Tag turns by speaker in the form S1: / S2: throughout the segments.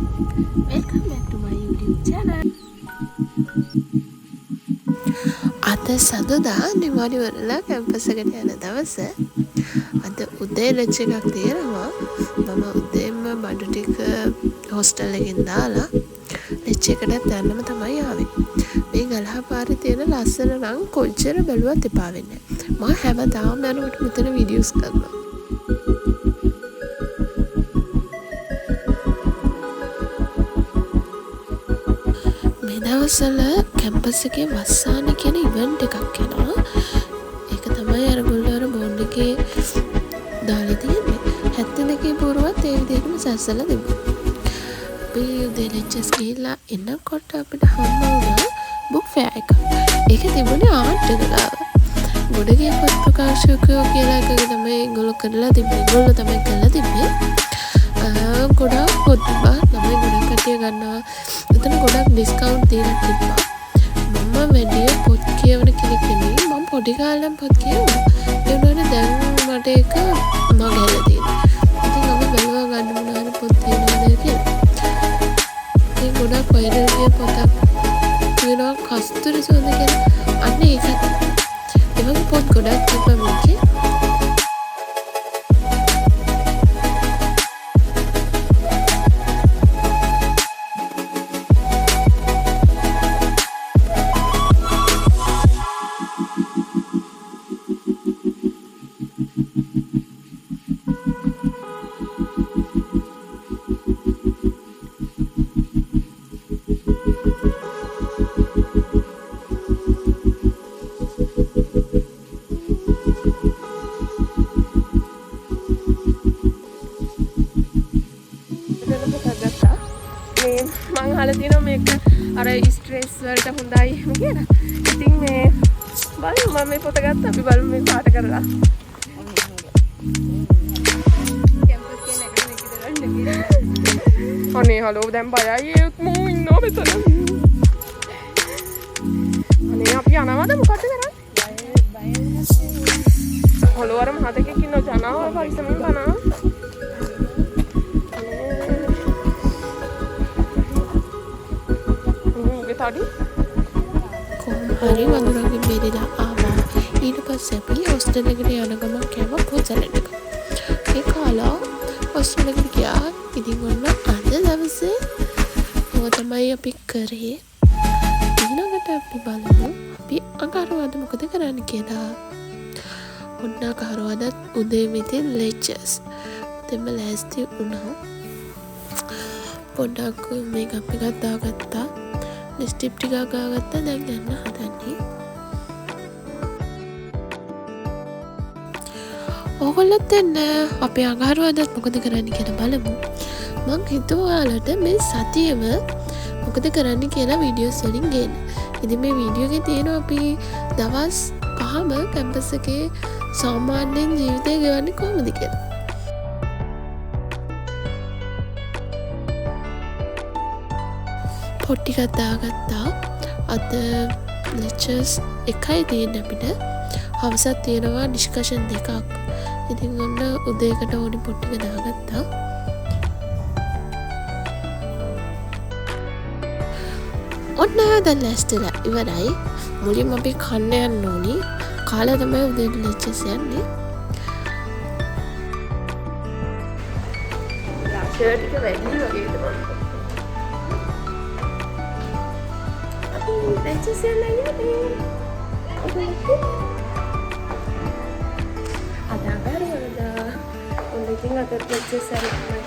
S1: Welcome back to my YouTube channel. අද සඳුදා නිවාඩි වරලා campus එකට යන දවස. අද උදේ ලෙච් එකක් තියෙනවා. මම උදේම බඩු ටික හොස්ටල් එකෙන් දාලා ලෙච් එකටත් යන්නම තමයි ආවේ. මේ ගලහ පාරේ තියෙන ලස්සන නම් කොච්චර බැලුවත් එපා වෙන්නේ නැහැ. මම හැමදාම යනකොට මෙතන වීඩියෝස් කරනවා. දවසල කැම්පස් එකේ වස්සාන කියන ඉවෙන්ට් එකක් යනවා. ඒක තමයි අර ගොල්ලෝ අර බෝඩ් එකේ දාලා තියෙන්නේ. 72 පුරවත් ඒ විදිහටම සැස්සලා තිබුණා. අපි උදේ ලෙක්චර්ස් ගිහලා එනකොට අපිට හම්බ වුණා බුක් ෆෙයා එකක්. ඒක තිබුණේ ආර්ට් එක ගාව. ගොඩගේ පොත් ප්‍රකාශකයෝ කියලා එකක තමයි ඒගොල්ලෝ කරලා තිබ්බේ. ඒගොල්ලෝ තමයි කරලා තිබ්බේ. ගොඩක් පොත් තිබ්බා. ළමයි ගොඩක් කට්ටිය ගන්නවා. එතන ගොඩක් ඩිස්කවුන්ට් දීලා තිබ්බා. මම වැඩි පොත් කියවන කෙනෙක් නෙමෙයි. මම පොඩි කාලෙම පොත් කියවුවා. ඒ වුණාට දැන් මට ඒක මගහැරලා තියෙනවා. ඉතින් අපි බලවා ගන්න මොනවාරි පොත් තියෙනවද කියලා. ඒ ගොඩක් වෛරල් ගිය පොතක් තියෙනවා කස්තුරි සුවඳ කියලා. අන්න ඒකත්. ඒ වගේ පොත් ගොඩක් තිබ්බා මේකේ. මං අහලා තියෙනවා මේක අර ස්ට්‍රෙස් වලට හොඳයි එහෙම කියලා. ඉතින් මේ බලමු මම මේ පොත ගත්තා. අපි බලමු මේ පාට කරලා. අනේ හලෝ දැන් බයයි ඒත් මෝ ඉන්නවා මෙතන. අනේ අපි යනවද මොකද කරන්නේ? බය හලෝ අර මහතෙක් ඉන්නවා ජනාව පරිස්සමෙන් කනවා. කොහොම හරි වඳුරගෙන් බේරිලා ආවා. ඊට පස්සේ අපි හොස්ටල් එකට යන ගමන් කෑවා පොසලෙට් එක. ඒ කාලා හොස්ටල් එකට ගියා. ඉතින් ඔන්න අද දවසේ ඔය තමයි අපි කරේ. ඊළඟට අපි බලමු අපි අඟහරුවාද මොකද කරන්න කියලා. ඔන්න අඟහරුවාදත් උදේ මෙතෙන් ලෙක්චර්ස්. දෙම ලෑස්ති වුණා. පොඩ්ඩක් මේකප් එකක් දාගත්තා. ලිස්ටිප් ටිකක් ගාගත්තා. දැන් යන්න හදන්නේ. ඕගොල්ලොත් එන්න අපි අඟහරුවාදත් මොකද කරන්න කියලා බලමු. මං හිතුවා ඔයාලට මේ සතියෙම මොකද කරන්න කියලා වීඩියෝස් වලින් ගේන්න. ඉතින් මේ වීඩියෝ එකේ තියෙනවා අපි දවස් 5ම කැම්පස් එකේ සාමාන්‍යයෙන් ජීවිතය ගෙවන්නේ කොහොමද කියලා. පොත් ටිකක් දාගත්තා. අද ලෙක්චර්ස් එකයි තියෙන්නේ අපිට. හවසක් තියෙනවා ඩිස්කෂන් දෙකක්. ඉතින් ඔන්න උදේකට ඕනි පොත් ටික දාගත්තා. ඔන්න දැන් ලෑස්තිලා ඉවරයි. මුලින්ම අපි කන්න යන්න ඕනි. කාලා තමයි උදේ ලෙක්චර්ස් යන්නේ. ෂර්ට් එක වැඩි වගේ තමයි. ලෙක්චර්ස් යන්නේ අද අඟහරුවාදා. ඔන්නකින් අද ලෙක්චර්ස් යන්නේ.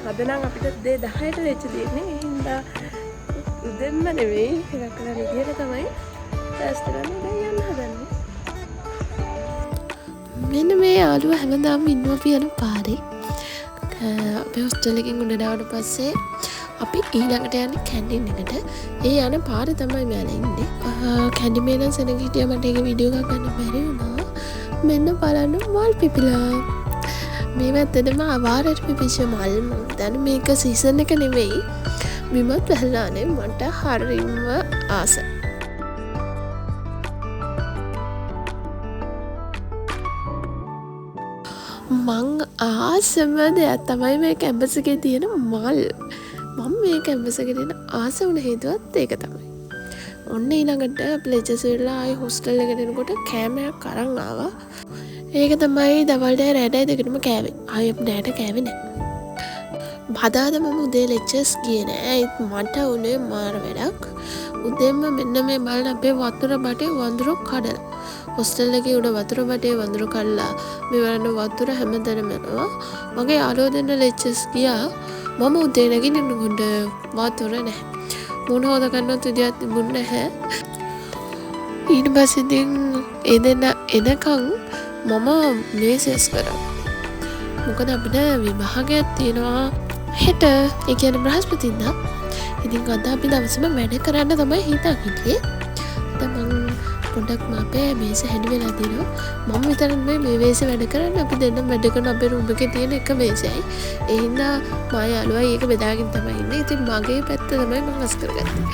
S1: අද නම් අපිට දේ 10ට ලෙක්චර් දෙන්නේ. ඒ හින්දා උදෙන්ම නෙවෙයි ටිකක් කරලා විදියට තමයි ටෙස්ට් කරන්න යන්න හදන්නේ. මෙන්න මේ යාළුවා හැමදාම ඉන්නවා අපි යන පාරේ. අපේ හොස්ටල් එකෙන් උඩට ආවට පස්සේ අපි ඊළඟට යන්නේ කැන්ටින් එකට. ඒ යන පාරේ තමයි මෙයාලා ඉන්නේ. කැන්ටිමේ නම් සෙනග හිටියා. මට ඒක වීඩියෝ එකක් ගන්න බැරි වුණා. මෙන්න බලන්න මල් පිපිලා. මේ වැත්තටම අවාරයට පිපිච්ච මල්. දැන් මේක සීසන් එක නෙවෙයි. බිමත් වැහලානේ. මට හරිම ආසයි. මං ආසම දෙයක් තමයි මේ කැම්පස් එකේ තියෙන මල්. මම මේ කැම්පස් එකට එන ආස වුණ හේතුවත් ඒක තමයි. ඔන්න ඊළඟට ප්ලෙජර්ස් වෙලා ආයි හොස්ටල් එකට එනකොට කෑමයක් අරන් ආවා. ඒක තමයි දවල්ට රැටයි දෙකටම කෑවේ. ආයෙ නෑට කෑවේ නෑ. බදාද මම උදේ ලෙක්චර්ස් ගියේ නෑ. ඒත් මට උනේ මාර වැඩක්. උදේම මෙන්න මේ බලන අපේ වතුර බටේ වඳුරු කඩලා. හොස්ටල් එකේ උඩ වතුර බටේ වඳුරු කඩලා මේ වරන වතුර හැමතැනම යනවා. මගේ යාළුවෝ දෙන්න ලෙක්චර්ස් ගියා. මම උදේ නැගිටිනකොට වතුර නැහැ. මොන හොද ගන්නවත් විදියක් තිබුණ නැහැ. ඊට පස්සේ ඉතින් ඒ දෙන්න එනකන් මම මේසස් කරා. මොකද අපිට විභාගයක් තියෙනවා හෙට. ඒ කියන්නේ බ්‍රහස්පතින්දා. ඉතින් අද අපි දවසම වැඩ කරන්න තමයි හිතා හිටියේ. දැන් මම පොඩ්ඩක් මාපේ මේස හැඩි වෙලා දිනවා. මම විතරක් මේ මේසෙ වැඩ කරන්න. අපි දෙන්න වැඩ කරන අපේ රූම් එකේ තියෙන එක මේසෙයි. ඒ හින්දා මා යාළුවයි ඒක බෙදාගෙන තමයි ඉන්නේ. ඉතින් මගේ පැත්ත තමයි මම අස් කරගත්තේ.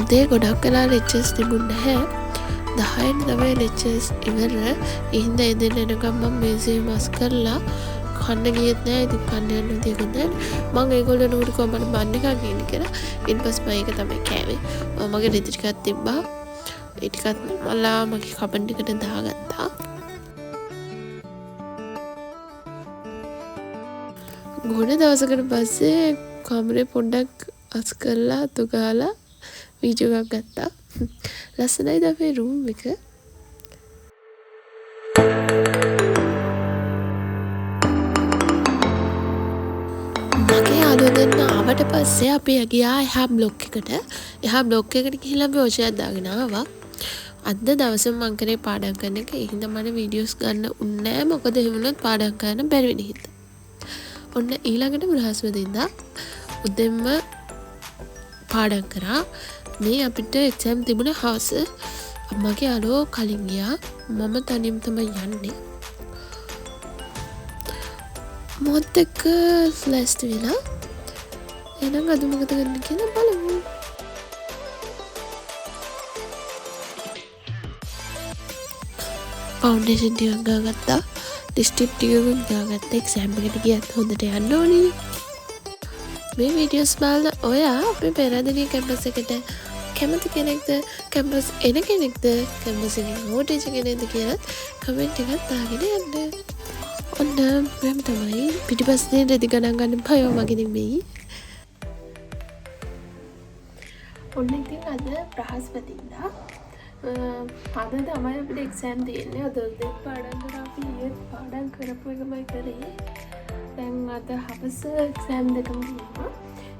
S1: උදේ ගොඩක් වෙලා ලෙක්චර්ස් තිබුණ නැහැ. 10න් තමයි ලෙක්චර්ස් ඉවර. ඒ හින්දා ඒ දෙන්න එනකම් මම මේසෙ මස් කරලා කන්න ගියෙත් නෑ. ඉතින් කන්න යන්න දෙයක් නෑ. මම ඒගොල්ලෝ නෝඩ කොම්බට බන්න එකක් ගිහින් කියලා. ඊට පස්සේ මම ඒක තමයි කෑවේ. මගේ රෙදි ටිකක් තිබ්බා. ඒ ටිකත් මලා මගේ කබන් ටිකට දාගත්තා. ගොඩ දවසකට පස්සේ කාමරේ පොඩ්ඩක් අස් කරලා අතු ගාලා වීඩියෝ එකක් ගත්තා. ලස්සනයිද අපේ රූම් එක? මගේ යාළුවෝ දෙන්න ආවට පස්සේ අපි ගියා එහා බ්ලොක් එකට. එහා බ්ලොක් එකට ගිහිල්ලා අපි ඔෂයක් දාගෙන ආවා. අද දවසේ මම කරේ පාඩම් කරන එක. ඒ හින්දා මම වීඩියෝස් ගන්න උන්නේ නැහැ. මොකද එහෙම වුණොත් පාඩම් කරන්න බැරි වෙන හින්දා. ඔන්න ඊළඟට බ්‍රහස්පතින්දා උදෙන්ම පාඩම් කරා. මේ අපිට එක්සෑම් තිබුණ හවස. මගේ යාළුවෝ කලින් ගියා. මම තනියම තමයි යන්නේ. මොහොත් එක්ක ලෑස්ති වෙලා එහෙනම් අද මොකද කරන්න කියලා බලමු. ෆවුන්ඩේෂන් ටිකක් ගාගත්තා. ලිප්ස්ටික් ටිකකුත් ගාගත්තා. එක්සෑම් එකට ගියත් හොඳට යන්න ඕනේ. මේ වීඩියෝස් බලන ඔයා අපේ පෙරදිග කැම්පස් එකට කැමති කෙනෙක්ද? කැම්පස් එන කෙනෙක්ද? කැම්පස් එකේ හෝටේජ් කෙනෙක්ද කියලා කමෙන්ට් එකක් දාගෙන යන්න. ඔන්න මම තමයි පිටිපස්සේ රෙදි ගණන් ගන්න බයව මගේ නෙමෙයි. ඔන්න ඉතින් අද බ්‍රහස්පතින්දා අද තමයි අපිට එක්සෑම් තියෙන්නේ. අද දෙක පාඩම් කරා. අපි ඊයේ පාඩම් කරපු එකමයි කරේ. දැන් අද හවස එක්සෑම් දෙකම තියෙනවා.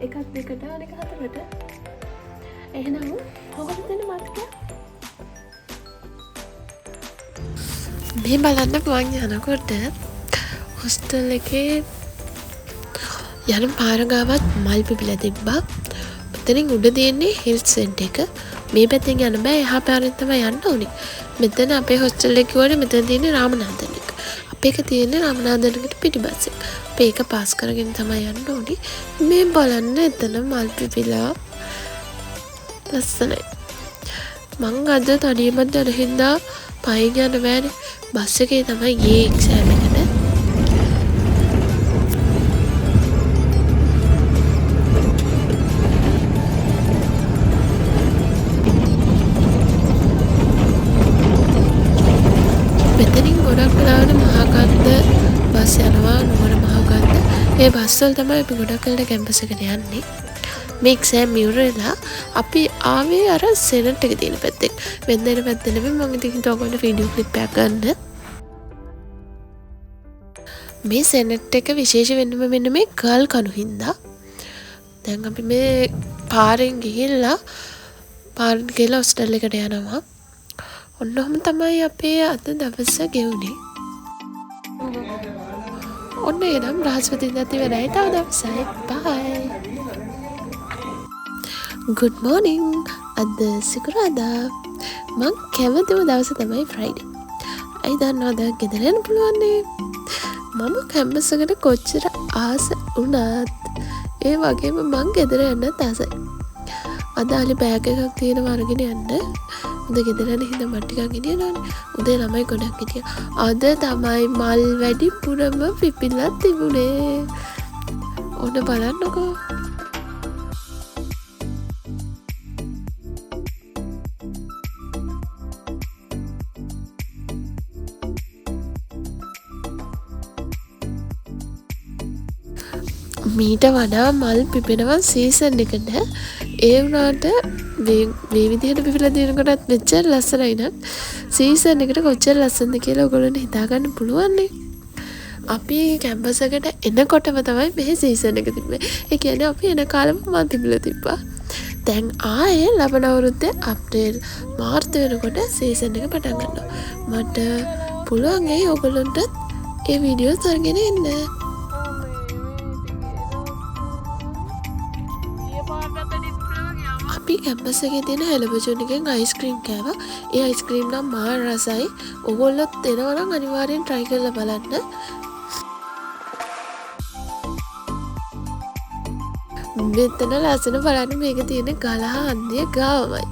S1: එකක් දෙකට අනෙක හතරට. එහෙනම් කොහොමද දෙන්න මතක? මේ බලන්න මං යනකොට හොස්ටල් එකේ යන පාර ගාවත් මල් පිපිලා තිබ්බා. මෙතනින් උඩ තියෙන්නේ හෙල්ත් සෙන්ටර් එක. මේ පැත්තෙන් යන්න බෑ. එහා පාරෙන් තමයි යන්න ඕනේ. මෙතන අපේ හොස්ටල් එකේ වල මෙතන තියෙන්නේ රාමනාදන් එක. අපේ එක තියෙන්නේ රාමනාදන්කට පිටිපස්සේ. අපි ඒක පාස් කරගෙන තමයි යන්න ඕනේ. මේ බලන්න එතන මල් පිපිලා ලස්සනයි. මං අද තනියම යන හින්දා පයින් යන්න බෑනේ. බස් එකේ තමයි ගියේ එක්සෑම් එකට. මෙතනින් ගොඩක් වෙලාවට මහාකන්ද බස් යනවා. නුවර මහාකන්ද. ඒ බස් වල තමයි අපි ගොඩක් වෙලාවට කැම්පස් එකට යන්නේ. මේ එක්සෑම් ඉවර වෙලා අපි ආවේ අර සෙනට් එක තියෙන පැත්තෙන්. වෙන්දෙන පැත්තේ නෙමෙයි. මම ඉතින් හිතුවා ඔයගොල්ලෝ වීඩියෝ ක්ලිප් එකක් ගන්න. මේ සෙනට් එක විශේෂ වෙන්නම මෙන්න මේ ගල් කණු හින්දා. දැන් අපි මේ පාරෙන් ගිහිල්ලා හොස්ටල් එකට යනවා. ඔන්න ඔහම තමයි අපේ අද දවස ගෙවුනේ. ඔන්න එනම් බ්‍රහස්පතින්දා ඉවරයි. තව දවසයි. බයි. good morning. අද සිකුරාදා. මං කැමතිම දවස තමයි ෆ්‍රයිඩේ. අයි දන්නවද ගෙදර යන්න පුළුවන් නේ. මම කැම්පස් එකට කොච්චර ආස වුණත් ඒ වගේම මං ගෙදර යන්නත් ආසයි. අදාලි බෑග් එකක් තියෙනවා අරගෙන යන්න. උදේ ගෙදර යන හින්දා මට ටිකක් ගෙනියනවානේ. උදේ ළමයි ගොඩක් හිටියා. අද තමයි මල් වැඩිපුරම පිපිලා තිබුණේ. ඔන්න බලන්නකෝ. මීට වඩා මල් පිපෙනවා සීසන් එකට. ඒ වුණාට මේ විදිහට පිපිලා තියෙනකොටත් මෙච්චර ලස්සනයි නම් සීසන් එකට කොච්චර ලස්සනද කියලා ඔයගොල්ලන්ට හිතා ගන්න පුළුවන් නේ. අපි කැම්පස් එකට එනකොටම තමයි මේ සීසන් එක තිබ්බේ. ඒ කියන්නේ අපි එන කාලෙම මල් පිපිලා තිබ්බා. දැන් ආයේ ලබන අවුරුද්දේ අප්‍රේල් මාර්තු වෙනකොට සීසන් එක පටන් ගන්නවා. මට පුළුවන් ඒ ඔයගොල්ලන්ට ඒ වීඩියෝස් අරගෙන එන්න. අපි කැම්පස් එකේ තියෙන හෙලබජුන් එකෙන් අයිස්ක්‍රීම් කෑවා. ඒ අයිස්ක්‍රීම් නම් මාර රසයි. ඔයගොල්ලොත් එනවා නම් අනිවාර්යෙන් try කරලා බලන්න. මෙතන ලස්සන බලන්න මේක තියෙන ගලහ හන්දිය ගාවමයි.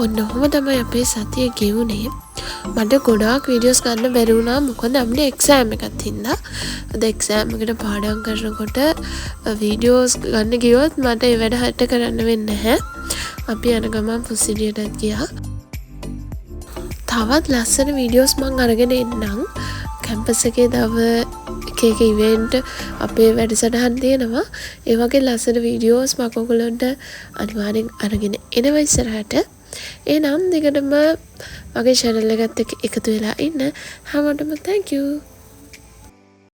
S1: ඔන්න ඔහොම තමයි අපේ සතිය ගෙවුනේ. මට ගොඩාක් වීඩියෝස් ගන්න බැරි වුණා මොකද අපේ එක්සෑම් එකක් හින්දා. අද එක්සෑම් එකට පාඩම් කරනකොට වීඩියෝස් ගන්න ගියොත් මට ඒ වැඩ හරියට කරන්න වෙන්නේ නැහැ. අපි යන ගමන් පුසිඩියටත් ගියා. තවත් ලස්සන වීඩියෝස් මං අරගෙන එන්නම්. කැම්පස් එකේ තව එක ඉවෙන්ට් අපේ වැඩසටහන් තියෙනවා. ඒ වගේ ලස්සන වීඩියෝස් මම ඔයගොල්ලන්ට අනිවාර්යෙන් අරගෙන එනවා ඉස්සරහට. එනම් දිගටම මගේ channel එකත් එක්ක එකතු වෙලා ඉන්න හැමෝටම thank you.